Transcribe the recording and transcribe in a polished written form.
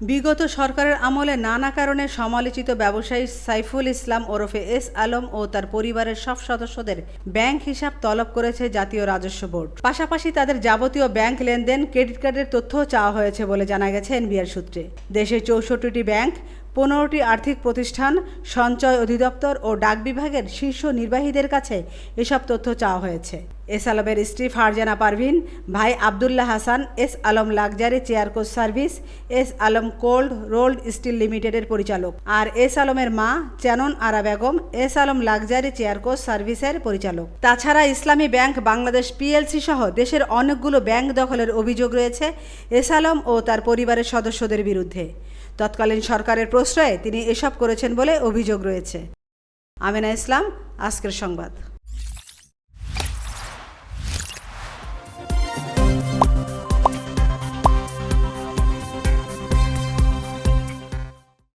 বিগত সরকারের আমলে নানা কারণে সমালোচিত ব্যবসায়ী সাইফুল ইসলাম ওরফে এস আলম ও তার পরিবারের সব সদস্যদের ব্যাংক হিসাব তলব করেছে জাতীয় রাজস্ব বোর্ড। পাশাপাশি তাদের যাবতীয় ব্যাংক লেনদেন, ক্রেডিট কার্ডের তথ্যও চাওয়া হয়েছে বলে জানা গেছে এনবিআর সূত্রে। দেশের 64টি ব্যাংক, 15টি আর্থিক প্রতিষ্ঠান, সঞ্চয় অধিদপ্তর ও ডাক বিভাগের শীর্ষ নির্বাহীদের কাছে এসব তথ্য চাওয়া হয়েছে। এস আলমের স্ত্রী ফারজানা পারভিন, ভাই Abdullah Hasan, S Alam luxury chair coach service, S Alam cold rolled steel লিমিটেডের পরিচালক, আর এস আলমের মা Chanon Ara Begum S Alam luxury chair coach সার্ভিসের পরিচালক। তাছাড়া ইসলামী ব্যাংক বাংলাদেশ পিএলসি সহ দেশের অনেকগুলো ব্যাংক দখলের অভিযোগ রয়েছে এস আলম ও তার পরিবারের সদস্যদের বিরুদ্ধে। তৎকালীন সরকারের প্রশ্রয়ে তিনি এসব করেছেন বলে অভিযোগ রয়েছে। আমেনা ইসলাম, আজকের সংবাদ।